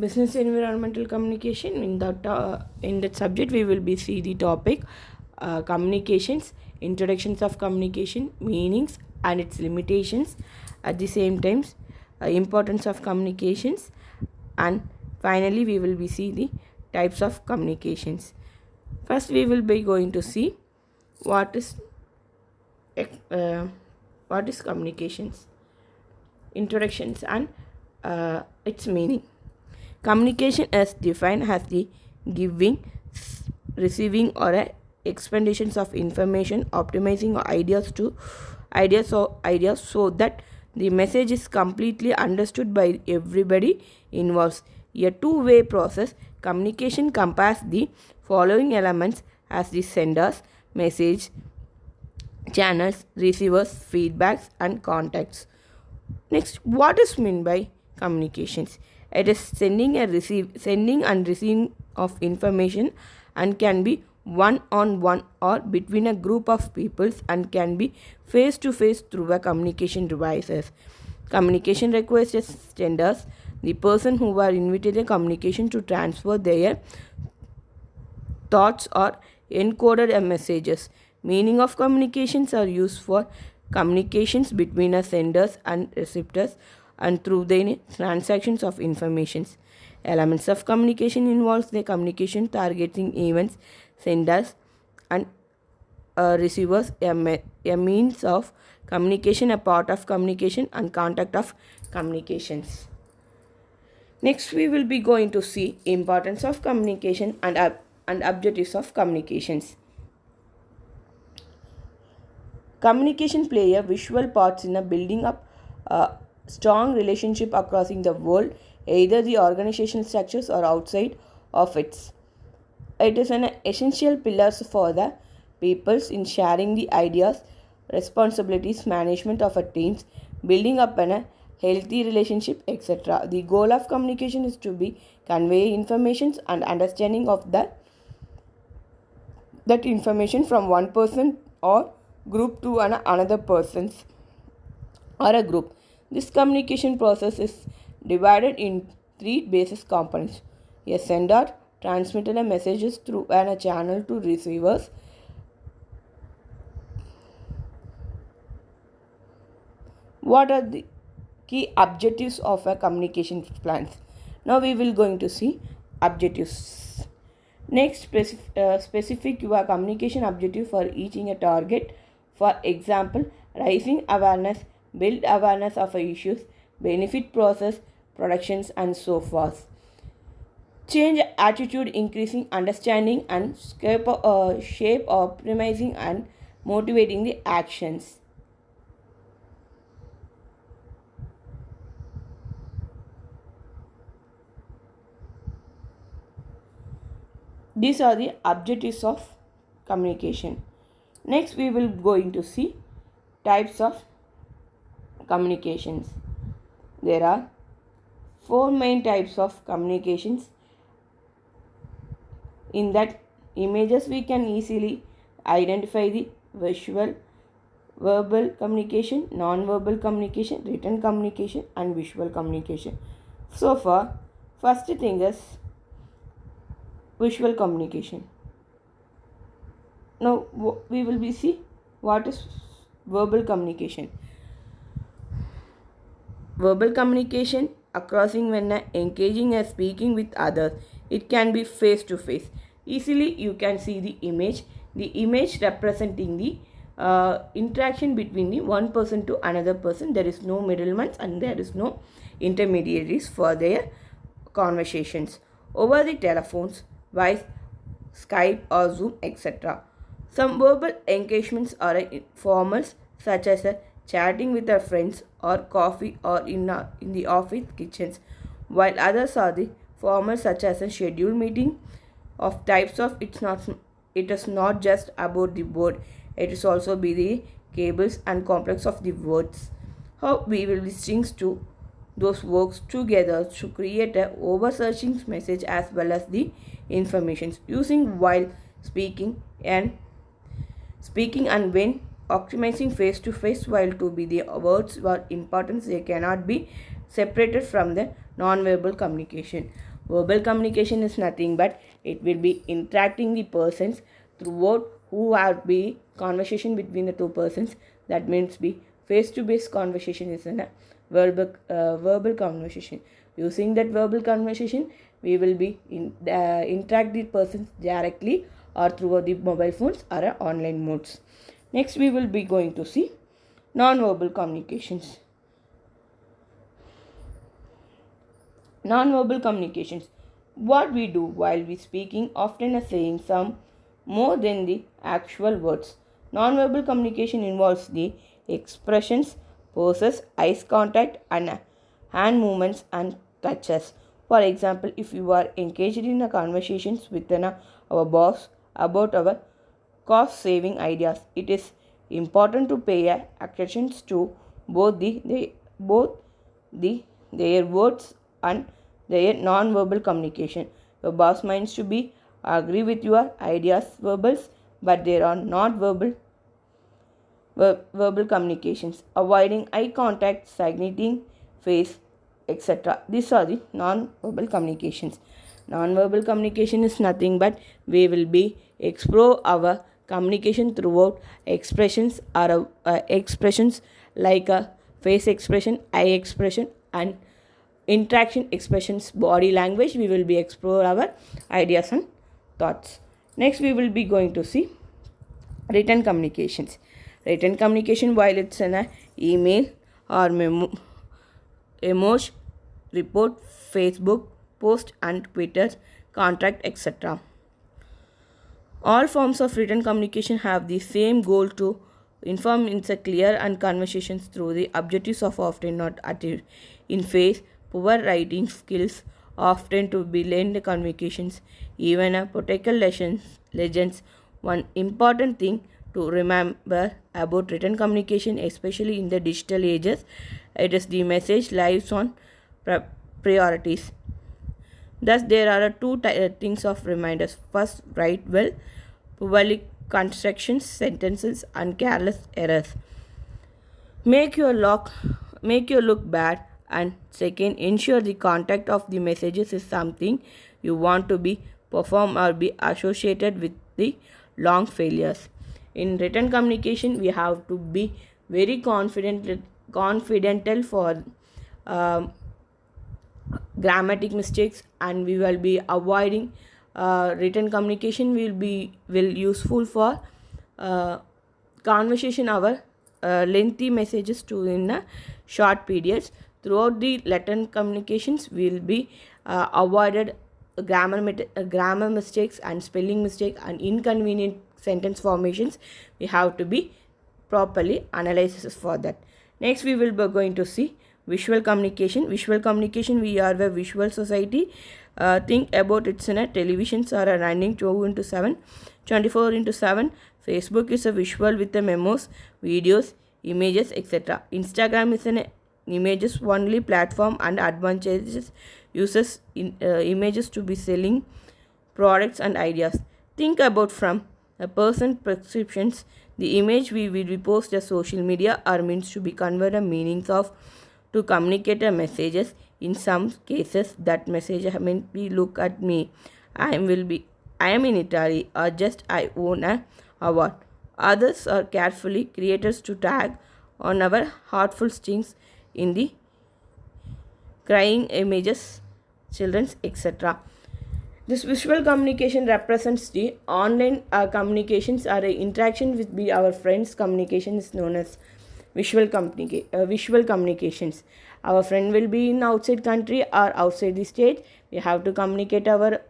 business environmental communication. In that subject we will be see the topic communications, introductions of communication, meanings and its limitations, at the same times importance of communications, and finally we will be see the types of communications. First we will be going to see what is uh, what is communications, introductions and its meaning. Communication is defined as the giving, receiving, or expansions of information, optimizing ideas so that the message is completely understood by everybody involved. A two-way process. Communication comprises the following elements as the senders, message, channels, receivers, feedbacks, and contacts. Next, what is meant by communications? It is sending and receiving of information, and can be one on one or between a group of peoples, and can be face to face through a communication devices. Communication requires senders, the person who are invited a communication to transfer their thoughts or encoded messages. Meaning of communications are used for communications between a senders and receptors and through the transactions of informations. Elements of communication involves the communication targeting events, senders and receivers, a means of communication, a part of communication, and contact of communications. Next, we will be going to see importance of communication and objectives of communications. Communication play a visual part in a building up a strong relationship across in the world, either the organizational structures or outside of it. It is an essential pillar for the peoples in sharing the ideas, responsibilities, management of a teams, building up a healthy relationship, etc. The goal of communication is to be convey information and understanding of that information from one person or group to another person's or a group. This communication process is divided in three basic components. A sender transmitted a messages through a channel to receivers. What are the key objectives of a communication plans? Now we will going to see objectives. Next, specific your communication objective for reaching a target. For example, raising awareness, build awareness of issues, benefit process, productions, and so forth. Change attitude, increasing understanding, and shape optimizing and motivating the actions. These are the objectives of communication. Next, we will going to see types of communications. There are four main types of communications. In that images we can easily identify the visual, verbal communication, non-verbal communication, written communication, and visual communication. So far, first thing is visual communication. Now we will be see what is verbal communication. Verbal communication occurring when engaging and speaking with others. It can be face to face. Easily you can see the image representing the interaction between the one person to another person. There is no middlemen and there is no intermediaries for their conversations over the telephones, by Skype or Zoom, etc. Some verbal engagements are formals, such as chatting with our friends or coffee or in the office kitchens, while others are the formal, such as a scheduled meeting of types of it is not just about the word, it is also be the cables and complex of the words. How we will strings to those works together to create a oversearching message as well as the information using while speaking and when optimizing face to face, while to be the words were important, they cannot be separated from the non-verbal communication. Verbal communication is nothing but it will be interacting the persons throughout who have be conversation between the two persons. That means be face-to-face conversation is a verbal conversation. Using that verbal conversation, we will be interact the persons directly or through the mobile phones or online modes. Next, we will be going to see non-verbal communications. Non-verbal communications. What we do while we speaking often is saying some more than the actual words. Non-verbal communication involves the expressions, poses, eyes contact, and hand movements and touches. For example, if you are engaged in a conversations with our boss about our cost-saving ideas, it is important to pay attention to both their words and their non-verbal communication. Your boss minds to be agree with your ideas verbals, but there are not verbal communications. Avoiding eye contact, signaling face, etc. These are the non-verbal communications. Non-verbal communication is nothing but we will be explore our communication throughout expressions or expressions like a face expression, eye expression, and interaction expressions, body language. We will be explore our ideas and thoughts. Next, we will be going to see written communications. Written communication, while it's an email or memo, emoji, report, Facebook post, and Twitter contact, etc. All forms of written communication have the same goal to inform in a clear and conversations through the objectives of often not achieved. In face, poor writing skills often to be learned communications, even a political legends. One important thing to remember about written communication, especially in the digital ages, it is the message lives on priorities. Thus, there are two things of reminders. First, write well, poorly constructions, sentences, and careless errors make your look bad. And second, ensure the content of the messages is something you want to be performed or be associated with the long failures. In written communication, we have to be very confidential for grammatic mistakes, and we will be avoiding written communication will useful for conversation our lengthy messages to in short periods. Throughout the written communications will be avoided grammar mistakes and spelling mistake and inconvenient sentence formations. We have to be properly analysis for that. Next, we will be going to see visual communication. Visual communication, we are a visual society. Think about it's in a televisions are running 24/7. Facebook is a visual with the memos, videos, images, etc. Instagram is an images only platform and advantages uses images to be selling products and ideas. Think about from a person's perceptions. The image we will post a social media are means to be convert a meanings of to communicate a messages. In some cases, that message may be look at me. I am in Italy, or just I own a award. Others are carefully creators to tag on our heartful strings in the crying images, children's, etc. This visual communication represents the online communications or interaction with our friends. Communication is known as visual communications. Our friend will be in outside country or outside the state. We have to communicate our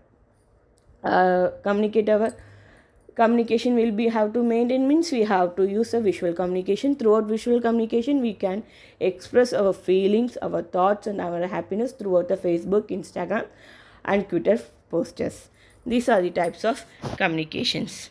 communication will be have to maintain means we have to use a visual communication. Throughout visual communication, we can express our feelings, our thoughts, and our happiness throughout the Facebook, Instagram, and Twitter posters. These are the types of communications.